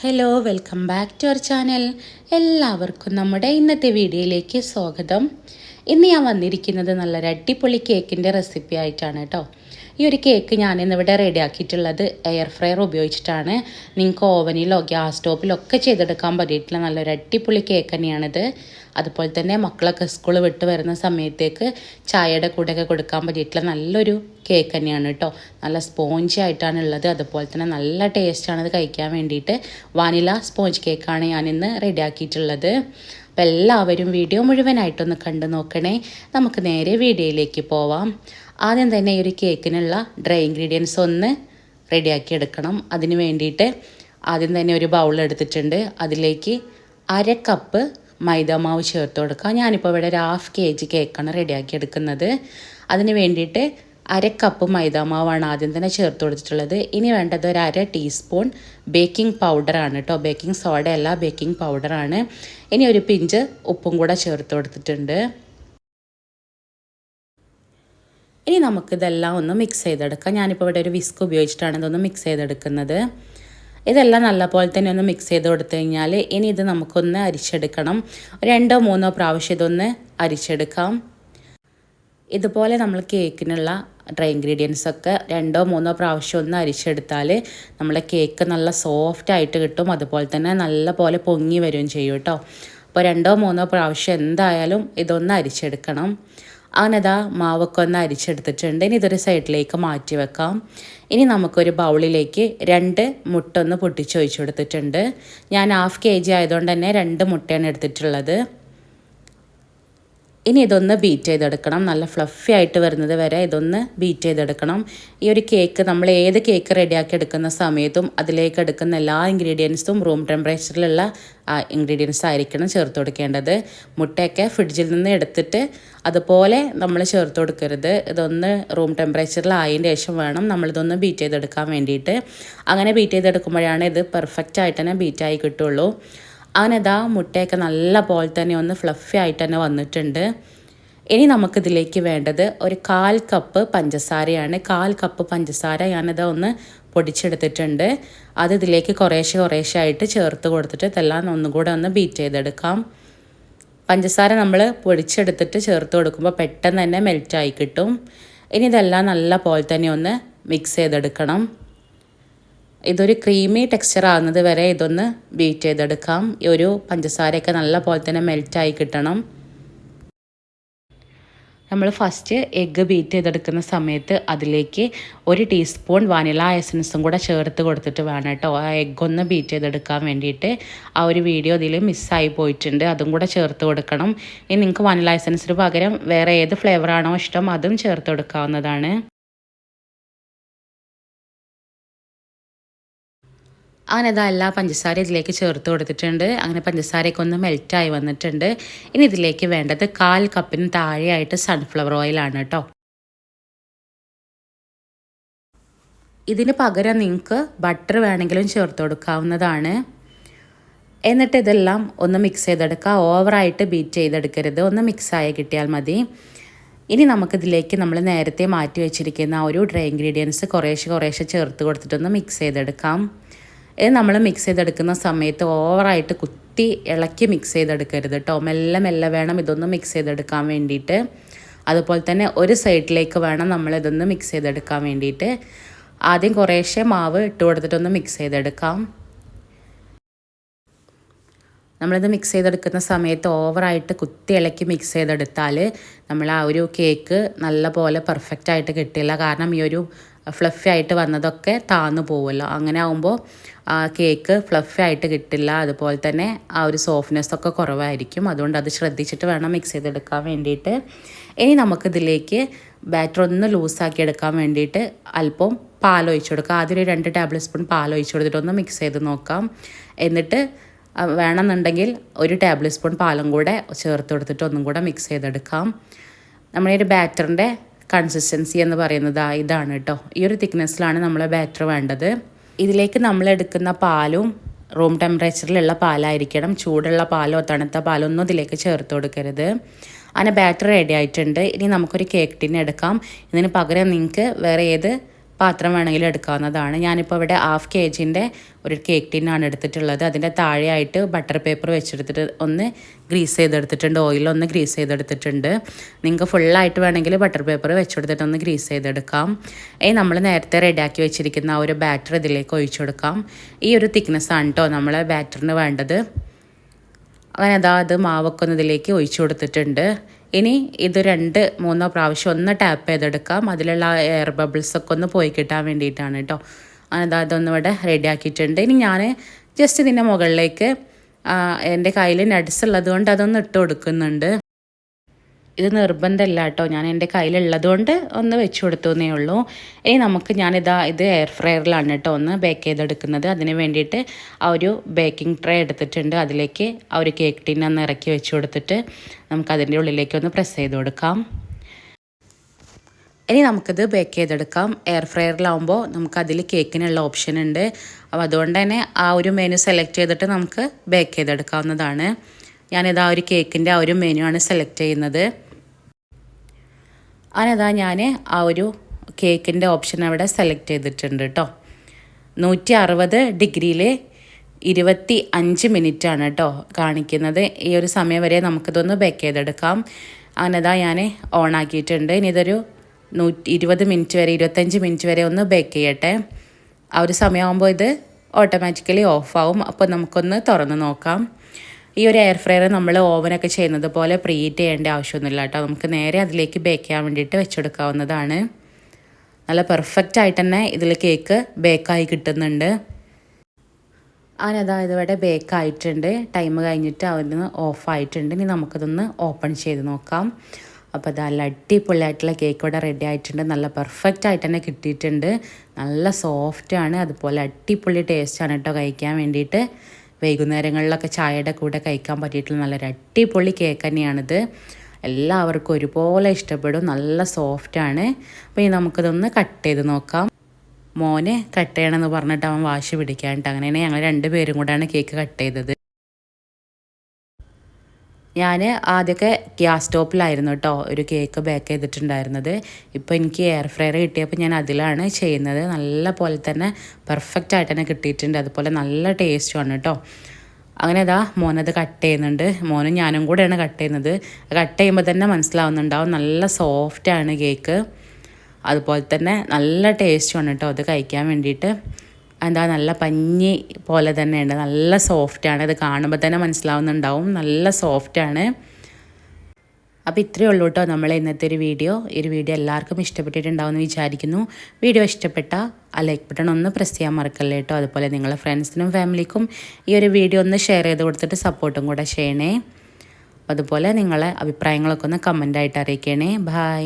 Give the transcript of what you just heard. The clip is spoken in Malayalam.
Hello welcome back to our channel. എല്ലാവർക്കും നമ്മുടെ ഇന്നത്തെ വീഡിയോയിലേക്ക് സ്വാഗതം. ഇന്ന് ഞാൻ വന്നിരിക്കുന്നത് നല്ലൊരു അടിപൊളി കേക്കിൻ്റെ റെസിപ്പി ആയിട്ടാണ് കേട്ടോ. ഈ ഒരു കേക്ക് ഞാനിന്നിവിടെ റെഡിയാക്കിയിട്ടുള്ളത് എയർ ഫ്രയർ ഉപയോഗിച്ചിട്ടാണ്. നിങ്ങൾക്ക് ഓവനിലോ ഗ്യാസ് സ്റ്റോപ്പിലോ ഒക്കെ ചെയ്തെടുക്കാൻ പറ്റിയിട്ടുള്ള നല്ലൊരു അടിപൊളി കേക്ക് തന്നെയാണിത്. അതുപോലെ തന്നെ മക്കളൊക്കെ സ്കൂൾ വിട്ട് വരുന്ന സമയത്തേക്ക് ചായയുടെ കൂടെയൊക്കെ കൊടുക്കാൻ പറ്റിയിട്ടുള്ള നല്ലൊരു കേക്ക് തന്നെയാണ് കേട്ടോ. നല്ല സ്പോഞ്ചി ആയിട്ടാണ് ഉള്ളത്. അതുപോലെ തന്നെ നല്ല ടേസ്റ്റാണ് ഇത് കഴിക്കാൻ വേണ്ടിയിട്ട്. വാനില സ്പോഞ്ച് കേക്കാണ് ഞാനിന്ന് റെഡിയാക്കിയിട്ടുള്ളത്. അപ്പോൾ എല്ലാവരും വീഡിയോ മുഴുവനായിട്ടൊന്ന് കണ്ടു നോക്കണേ. നമുക്ക് നേരെ വീഡിയോയിലേക്ക് പോവാം. ആദ്യം തന്നെ ഈ ഒരു കേക്കിനുള്ള ഡ്രൈ ഇൻഗ്രീഡിയൻസ് ഒന്ന് റെഡിയാക്കി എടുക്കണം. അതിന് വേണ്ടിയിട്ട് ആദ്യം തന്നെ ഒരു ബൗൾ എടുത്തിട്ടുണ്ട്. അതിലേക്ക് 1/2 കപ്പ് മൈദാമാവ് ചേർത്ത് കൊടുക്കുക. ഞാനിപ്പോൾ ഇവിടെ ഒരു 1/2 kg കേക്കാണ് റെഡിയാക്കി എടുക്കുന്നത്. അതിന് വേണ്ടിയിട്ട് 1/2 കപ്പ് മൈദാമാവാണ് ആദ്യം തന്നെ ചേർത്ത് കൊടുത്തിട്ടുള്ളത്. ഇനി വേണ്ടത് ഒരു 1/2 ടീസ്പൂൺ ബേക്കിംഗ് പൗഡറാണ് കേട്ടോ. ബേക്കിംഗ് സോഡ അല്ല, ബേക്കിംഗ് പൗഡറാണ്. ഇനി ഒരു പിഞ്ച് ഉപ്പും കൂടെ ചേർത്ത് കൊടുത്തിട്ടുണ്ട്. ഇനി നമുക്കിതെല്ലാം ഒന്ന് മിക്സ് ചെയ്തെടുക്കാം. ഞാനിപ്പോൾ ഇവിടെ ഒരു വിസ്ക് ഉപയോഗിച്ചിട്ടാണ് ഇതൊന്ന് മിക്സ് ചെയ്തെടുക്കുന്നത്. ഇതെല്ലാം നല്ലപോലെ തന്നെ ഒന്ന് മിക്സ് ചെയ്ത് കൊടുത്തു കഴിഞ്ഞാൽ ഇനി ഇത് നമുക്കൊന്ന് അരിച്ചെടുക്കണം. 2-3 പ്രാവശ്യം ഇതൊന്ന് അരിച്ചെടുക്കാം. ഇതുപോലെ നമ്മൾ കേക്കിനുള്ള ഡ്രൈ ഇൻഗ്രീഡിയൻസ് ഒക്കെ 2-3 പ്രാവശ്യം ഒന്ന് അരിച്ചെടുത്താൽ നമ്മളെ കേക്ക് നല്ല സോഫ്റ്റ് ആയിട്ട് കിട്ടും. അതുപോലെ തന്നെ നല്ല പോലെ പൊങ്ങി വരികയും ചെയ്യും കേട്ടോ. അപ്പോൾ 2-3 പ്രാവശ്യം എന്തായാലും ഇതൊന്ന് അരിച്ചെടുക്കണം. അങ്ങനെതാ മാവൊക്കെ ഒന്ന് അരിച്ചെടുത്തിട്ടുണ്ട്. ഇനി ഇതൊരു സൈഡിലേക്ക് മാറ്റി വെക്കാം. ഇനി നമുക്കൊരു ബൗളിലേക്ക് 2 മുട്ട ഒന്ന് പൊട്ടിച്ചൊഴിച്ച് കൊടുത്തിട്ടുണ്ട്. ഞാൻ 1/2 kg ആയതുകൊണ്ട് തന്നെ 2 മുട്ടയാണ് എടുത്തിട്ടുള്ളത്. ഇനി ഇതൊന്ന് ബീറ്റ് ചെയ്തെടുക്കണം. നല്ല ഫ്ലഫി ആയിട്ട് വരുന്നത് വരെ ഇതൊന്ന് ബീറ്റ് ചെയ്തെടുക്കണം. ഈ ഒരു കേക്ക് നമ്മൾ ഏത് കേക്ക് റെഡിയാക്കി എടുക്കുന്ന സമയത്തും അതിലേക്ക് എടുക്കുന്ന എല്ലാ ഇൻഗ്രീഡിയൻസും റൂം ടെമ്പറേച്ചറിലുള്ള ഇൻഗ്രീഡിയൻസ് ആയിരിക്കണം ചേർത്ത് കൊടുക്കേണ്ടത്. മുട്ടയൊക്കെ ഫ്രിഡ്ജിൽ നിന്ന് എടുത്തിട്ട് അതുപോലെ നമ്മൾ ചേർത്ത് കൊടുക്കരുത്. ഇതൊന്ന് റൂം ടെമ്പറേച്ചറിലായതിന് ശേഷം വേണം നമ്മളിതൊന്ന് ബീറ്റ് ചെയ്തെടുക്കാൻ വേണ്ടിയിട്ട്. അങ്ങനെ ബീറ്റ് ചെയ്തെടുക്കുമ്പോഴാണ് ഇത് പെർഫെക്റ്റ് ആയിട്ട് തന്നെ ബീറ്റായി കിട്ടുള്ളൂ. അങ്ങനെ ഇതാ മുട്ടയൊക്കെ നല്ല പോലെ തന്നെ ഒന്ന് ഫ്ലഫി ആയിട്ട് തന്നെ വന്നിട്ടുണ്ട്. ഇനി നമുക്കിതിലേക്ക് വേണ്ടത് ഒരു 1/4 കപ്പ് പഞ്ചസാരയാണ്. 1/4 കപ്പ് പഞ്ചസാര ഞാനിതാ ഒന്ന് പൊടിച്ചെടുത്തിട്ടുണ്ട്. അത് ഇതിലേക്ക് കുറേശ്ശെ ആയിട്ട് ചേർത്ത് കൊടുത്തിട്ട് ഇതെല്ലാം ഒന്നുകൂടെ ഒന്ന് ബീറ്റ് ചെയ്തെടുക്കാം. പഞ്ചസാര നമ്മൾ പൊടിച്ചെടുത്തിട്ട് ചേർത്ത് കൊടുക്കുമ്പോൾ പെട്ടെന്ന് തന്നെ മെൽറ്റായി കിട്ടും. ഇനി ഇതെല്ലാം നല്ല പോലെ തന്നെ ഒന്ന് മിക്സ് ചെയ്തെടുക്കണം. ഇതൊരു ക്രീമി ടെക്സ്ചർ ആകുന്നത് വരെ ഇതൊന്ന് ബീറ്റ് ചെയ്തെടുക്കാം. ഈ ഒരു പഞ്ചസാരയൊക്കെ നല്ല പോലെ തന്നെ മെൽറ്റായി കിട്ടണം. നമ്മൾ ഫസ്റ്റ് എഗ്ഗ് ബീറ്റ് ചെയ്തെടുക്കുന്ന സമയത്ത് അതിലേക്ക് 1 ടീസ്പൂൺ വാനില എസൻസും കൂടെ ചേർത്ത് കൊടുത്തിട്ട് വേണം കേട്ടോ ആ എഗ്ഗ് ഒന്ന് ബീറ്റ് ചെയ്തെടുക്കാൻ വേണ്ടിയിട്ട്. ആ ഒരു വീഡിയോ ഇതിൽ മിസ്സായി പോയിട്ടുണ്ട്. അതും കൂടെ ചേർത്ത് കൊടുക്കണം. ഇനി നിങ്ങൾക്ക് വാനില എസൻസിന് പകരം വേറെ ഏത് ഫ്ലേവറാണോ ഇഷ്ടം അതും ചേർത്ത് കൊടുക്കാവുന്നതാണ്. അങ്ങനെ ഇതാ എല്ലാ പഞ്ചസാര ഇതിലേക്ക് ചേർത്ത് കൊടുത്തിട്ടുണ്ട്. അങ്ങനെ പഞ്ചസാരയൊക്കെ ഒന്ന് മെൽറ്റായി വന്നിട്ടുണ്ട്. ഇനി ഇതിലേക്ക് വേണ്ടത് 1/4 കപ്പിന് താഴെയായിട്ട് സൺഫ്ലവർ ഓയിലാണ് കേട്ടോ. ഇതിന് പകരം നിങ്ങൾക്ക് ബട്ടർ വേണമെങ്കിലും ചേർത്ത് കൊടുക്കാവുന്നതാണ്. എന്നിട്ട് ഇതെല്ലാം ഒന്ന് മിക്സ് ചെയ്തെടുക്കുക. ഓവറായിട്ട് ബീറ്റ് ചെയ്തെടുക്കരുത്. ഒന്ന് മിക്സായി കിട്ടിയാൽ മതി. ഇനി നമുക്കിതിലേക്ക് നമ്മൾ നേരത്തെ മാറ്റി വെച്ചിരിക്കുന്ന ആ ഒരു ഡ്രൈ ഇൻഗ്രീഡിയൻസ് കുറേശ്ശെ ചേർത്ത് കൊടുത്തിട്ടൊന്ന് മിക്സ് ചെയ്തെടുക്കാം. ഇത് നമ്മൾ മിക്സ് ചെയ്തെടുക്കുന്ന സമയത്ത് ഓവറായിട്ട് കുത്തി ഇളക്കി മിക്സ് ചെയ്തെടുക്കരുത് കേട്ടോ. മെല്ലെ വേണം ഇതൊന്ന് മിക്സ് ചെയ്തെടുക്കാൻ വേണ്ടിയിട്ട്. അതുപോലെ തന്നെ ഒരു സൈഡിലേക്ക് വേണം നമ്മളിതൊന്ന് മിക്സ് ചെയ്തെടുക്കാൻ വേണ്ടിയിട്ട്. ആദ്യം കുറേശ്ശെ മാവ് ഇട്ട് കൊടുത്തിട്ടൊന്ന് മിക്സ് ചെയ്തെടുക്കാം. നമ്മളിത് മിക്സ് ചെയ്തെടുക്കുന്ന സമയത്ത് ഓവറായിട്ട് കുത്തി ഇളക്കി മിക്സ് ചെയ്തെടുത്താൽ നമ്മൾ ആ ഒരു കേക്ക് നല്ല പോലെ പെർഫെക്റ്റ് ആയിട്ട് കിട്ടില്ല. കാരണം ഈ ഒരു ഫ്ലഫി ആയിട്ട് വന്നതൊക്കെ താന്നു പോവുമല്ലോ. അങ്ങനെ ആകുമ്പോൾ കേക്ക് ഫ്ലഫി ആയിട്ട് കിട്ടില്ല. അതുപോലെ തന്നെ ആ ഒരു സോഫ്റ്റ്നെസ്സൊക്കെ കുറവായിരിക്കും. അതുകൊണ്ട് അത് ശ്രദ്ധിച്ചിട്ട് വേണം മിക്സ് ചെയ്തെടുക്കാൻ വേണ്ടിയിട്ട്. ഇനി നമുക്കിതിലേക്ക് ബാറ്റർ ഒന്ന് ലൂസാക്കി എടുക്കാൻ വേണ്ടിയിട്ട് അല്പം പാൽ ഒഴിച്ചു കൊടുക്കാം. ആദ്യം ഒരു 2 ടേബിൾ സ്പൂൺ പാൽ ഒഴിച്ചു കൊടുത്തിട്ടൊന്ന് മിക്സ് ചെയ്ത് നോക്കാം. എന്നിട്ട് വേണമെന്നുണ്ടെങ്കിൽ 1 ടേബിൾ സ്പൂൺ പാലും കൂടെ ചേർത്ത് കൊടുത്തിട്ട് ഒന്നും കൂടെ മിക്സ് ചെയ്തെടുക്കാം. നമ്മുടെ ഒരു ബാറ്ററിൻ്റെ കൺസിസ്റ്റൻസി എന്ന് പറയുന്നത് ഇതാണ് കേട്ടോ. ഈ ഒരു തിക്നെസ്സിലാണ് നമ്മൾ ബാറ്റർ വേണ്ടത്. ഇതിലേക്ക് നമ്മൾ എടുക്കുന്ന പാലും റൂം ടെമ്പറേച്ചറിലുള്ള പാലായിരിക്കണം. ചൂടുള്ള പാലോ തണുത്ത പാലോ ഒന്നും ഇതിലേക്ക് ചേർത്ത് കൊടുക്കരുത്. അങ്ങനെ ബാറ്റർ റെഡി ആയിട്ടുണ്ട്. ഇനി നമുക്കൊരു കേക്ക് ടിൻ എടുക്കാം. ഇതിന് പകരം നിങ്ങൾക്ക് വേറെ ഏത് പാത്രം വേണമെങ്കിലും എടുക്കാവുന്നതാണ്. ഞാനിപ്പോൾ ഇവിടെ 1/2 kg ഒരു കേക്ക് ടിന്നാണ് എടുത്തിട്ടുള്ളത്. അതിൻ്റെ താഴെയായിട്ട് ബട്ടർ പേപ്പർ വെച്ചെടുത്തിട്ട് ഒന്ന് ഗ്രീസ് ചെയ്തെടുത്തിട്ടുണ്ട്, ഓയിലൊന്ന് ഗ്രീസ് ചെയ്തെടുത്തിട്ടുണ്ട്. നിങ്ങൾക്ക് ഫുള്ളായിട്ട് വേണമെങ്കിൽ ബട്ടർ പേപ്പർ വെച്ചെടുത്തിട്ട് ഒന്ന് ഗ്രീസ് ചെയ്തെടുക്കാം. നമ്മൾ നേരത്തെ റെഡിയാക്കി വെച്ചിരിക്കുന്ന ആ ഒരു ബാറ്റർ ഇതിലേക്ക് ഒഴിച്ചു കൊടുക്കാം. ഈ ഒരു തിക്നെസ്സാണ് കേട്ടോ നമ്മളെ ബാറ്ററിന് വേണ്ടത്. അങ്ങനെ അത് മാവൊക്കെ ഒന്ന് ഇതിലേക്ക് ഒഴിച്ചു കൊടുത്തിട്ടുണ്ട്. ഇനി ഇത് 2-3 പ്രാവശ്യം ഒന്ന് ടാപ്പ് ചെയ്തെടുക്കാം. അതിലുള്ള എയർ ബബിൾസൊക്കെ ഒന്ന് പോയി കിട്ടാൻ വേണ്ടിയിട്ടാണ് കേട്ടോ. അങ്ങനെ അതൊന്നും ഇവിടെ റെഡി ആക്കിയിട്ടുണ്ട്. ഇനി ഞാൻ ജസ്റ്റ് ഇതിൻ്റെ മുകളിലേക്ക് എൻ്റെ കയ്യിൽ നട്സ് ഉള്ളത് കൊണ്ട് അതൊന്ന് ഇട്ട് കൊടുക്കുന്നുണ്ട്. ഇത് നിർബന്ധമില്ല കേട്ടോ, ഞാൻ എൻ്റെ കയ്യിലുള്ളത് കൊണ്ട് ഒന്ന് വെച്ച് കൊടുത്തേ ഉള്ളൂ. ഇനി നമുക്ക് ഇത് എയർ ഫ്രയറിലാണ് കേട്ടോ ഒന്ന് ബേക്ക് ചെയ്തെടുക്കുന്നത്. അതിന് വേണ്ടിയിട്ട് ആ ഒരു ബേക്കിംഗ് ട്രേ എടുത്തിട്ടുണ്ട്. അതിലേക്ക് ആ ഒരു കേക്ക് ടിൻ ഒന്ന് ഇറക്കി വെച്ച് കൊടുത്തിട്ട് നമുക്കതിൻ്റെ ഉള്ളിലേക്ക് ഒന്ന് പ്രസ് ചെയ്ത് കൊടുക്കാം. ഇനി നമുക്കിത് ബേക്ക് ചെയ്തെടുക്കാം. എയർ ഫ്രയറിലാവുമ്പോൾ നമുക്കതിൽ കേക്കിനുള്ള ഓപ്ഷൻ ഉണ്ട്. അപ്പോൾ അതുകൊണ്ട് തന്നെ ആ ഒരു മെനു സെലക്ട് ചെയ്തിട്ട് നമുക്ക് ബേക്ക് ചെയ്തെടുക്കാവുന്നതാണ്. ഞാനിതാ ഒരു കേക്കിൻ്റെ ആ ഒരു മെനു ആണ് സെലക്ട് ചെയ്യുന്നത്. അങ്ങനെ ഞാൻ ആ ഒരു കേക്കിൻ്റെ ഓപ്ഷൻ അവിടെ സെലക്ട് ചെയ്തിട്ടുണ്ട് കേട്ടോ. 160 ഡിഗ്രിയിൽ 25 മിനിറ്റാണ് കേട്ടോ കാണിക്കുന്നത്. ഈ ഒരു സമയം വരെ നമുക്കിതൊന്ന് ബേക്ക് ചെയ്തെടുക്കാം. അങ്ങനെ ഞാൻ ഓൺ ആക്കിയിട്ടുണ്ട്. ഇനി ഇതൊരു 20 മിനിറ്റ് വരെ 25 മിനിറ്റ് വരെ ഒന്ന് ബേക്ക് ചെയ്യട്ടെ. ആ ഒരു സമയമാകുമ്പോൾ ഇത് ഓട്ടോമാറ്റിക്കലി ഓഫാവും. അപ്പോൾ നമുക്കൊന്ന് തുറന്ന് നോക്കാം. ഈ ഒരു എയർ ഫ്രയർ നമ്മൾ ഓവനൊക്കെ ചെയ്യുന്നത് പോലെ പ്രീ ഹീറ്റ് ചെയ്യേണ്ട ആവശ്യമൊന്നുമില്ല കേട്ടോ. നമുക്ക് നേരെ അതിലേക്ക് ബേക്ക് ചെയ്യാൻ വേണ്ടിയിട്ട് വെച്ചെടുക്കാവുന്നതാണ്. നല്ല പെർഫെക്റ്റ് ആയിട്ട് തന്നെ ഇതിൽ കേക്ക് ബേക്കായി കിട്ടുന്നുണ്ട്. അങ്ങനെ ഇതിവിടെ ബേക്കായിട്ടുണ്ട്. ടൈം കഴിഞ്ഞിട്ട് അവിടുന്ന് ഓഫായിട്ടുണ്ട്. ഇനി നമുക്കതൊന്ന് ഓപ്പൺ ചെയ്ത് നോക്കാം. അപ്പോൾ നല്ല അടിപൊളിയായിട്ടുള്ള കേക്ക് ഇവിടെ റെഡി ആയിട്ടുണ്ട്. നല്ല പെർഫെക്റ്റ് ആയിട്ട് തന്നെ കിട്ടിയിട്ടുണ്ട്. നല്ല സോഫ്റ്റാണ്, അതുപോലെ അടിപൊളി ടേസ്റ്റാണ് കേട്ടോ കഴിക്കാൻ വേണ്ടിയിട്ട്. വൈകുന്നേരങ്ങളിലൊക്കെ ചായയുടെ കൂടെ കഴിക്കാൻ പറ്റിയിട്ടുള്ള നല്ലൊരു അടിപൊളി കേക്ക് തന്നെയാണിത്. എല്ലാവർക്കും ഒരുപോലെ ഇഷ്ടപ്പെടും. നല്ല സോഫ്റ്റാണ്. അപ്പോൾ ഇനി നമുക്കിതൊന്ന് കട്ട് ചെയ്ത് നോക്കാം. മോന് കട്ട് ചെയ്യണമെന്ന് പറഞ്ഞിട്ട് അവൻ വാശി പിടിക്കാനിട്ട് അങ്ങനെയാണ് ഞങ്ങൾ 2 പേരും കൂടെയാണ് കേക്ക് കട്ട് ചെയ്തത്. ഞാൻ ആദ്യമൊക്കെ ഗ്യാസ് സ്റ്റോപ്പിലായിരുന്നു കേട്ടോ ഒരു കേക്ക് ബേക്ക് ചെയ്തിട്ടുണ്ടായിരുന്നത്. ഇപ്പോൾ എനിക്ക് എയർ ഫ്രയർ കിട്ടിയപ്പോൾ ഞാൻ അതിലാണ് ചെയ്യുന്നത്. നല്ല പോലെ തന്നെ പെർഫെക്റ്റ് ആയിട്ട് തന്നെ കിട്ടിയിട്ടുണ്ട്. അതുപോലെ നല്ല ടേസ്റ്റുമാണ് കേട്ടോ. അങ്ങനെ മോനത് കട്ട് ചെയ്യുന്നുണ്ട്. മോനും ഞാനും കൂടെയാണ് കട്ട് ചെയ്യുന്നത്. കട്ട് ചെയ്യുമ്പോൾ തന്നെ മനസ്സിലാവുന്നുണ്ടാവും നല്ല സോഫ്റ്റാണ് കേക്ക്. അതുപോലെ തന്നെ നല്ല ടേസ്റ്റുമാണ് കേട്ടോ അത് കഴിക്കാൻ വേണ്ടിയിട്ട്. നല്ല പഞ്ഞി പോലെ തന്നെയുണ്ട്, നല്ല സോഫ്റ്റാണ്. ഇത് കാണുമ്പോൾ തന്നെ മനസ്സിലാവുന്നുണ്ടാവും നല്ല സോഫ്റ്റാണ്. അപ്പോൾ ഇത്രയേ ഉള്ളൂ കേട്ടോ നമ്മളെ ഇന്നത്തെ ഒരു വീഡിയോ. ഈ ഒരു വീഡിയോ എല്ലാവർക്കും ഇഷ്ടപ്പെട്ടിട്ടുണ്ടാവുമെന്ന് വിചാരിക്കുന്നു. വീഡിയോ ഇഷ്ടപ്പെട്ട ആ ലൈക്ക് ബട്ടൺ ഒന്ന് പ്രസ് ചെയ്യാൻ മറക്കല്ലേ കേട്ടോ. അതുപോലെ നിങ്ങളുടെ ഫ്രണ്ട്സിനും ഫാമിലിക്കും ഈ ഒരു വീഡിയോ ഒന്ന് ഷെയർ ചെയ്ത് കൊടുത്തിട്ട് സപ്പോർട്ടും കൂടെ ചെയ്യണേ. അതുപോലെ നിങ്ങളെ അഭിപ്രായങ്ങളൊക്കെ ഒന്ന് കമൻ്റായിട്ട് അറിയിക്കണേ. ബൈ.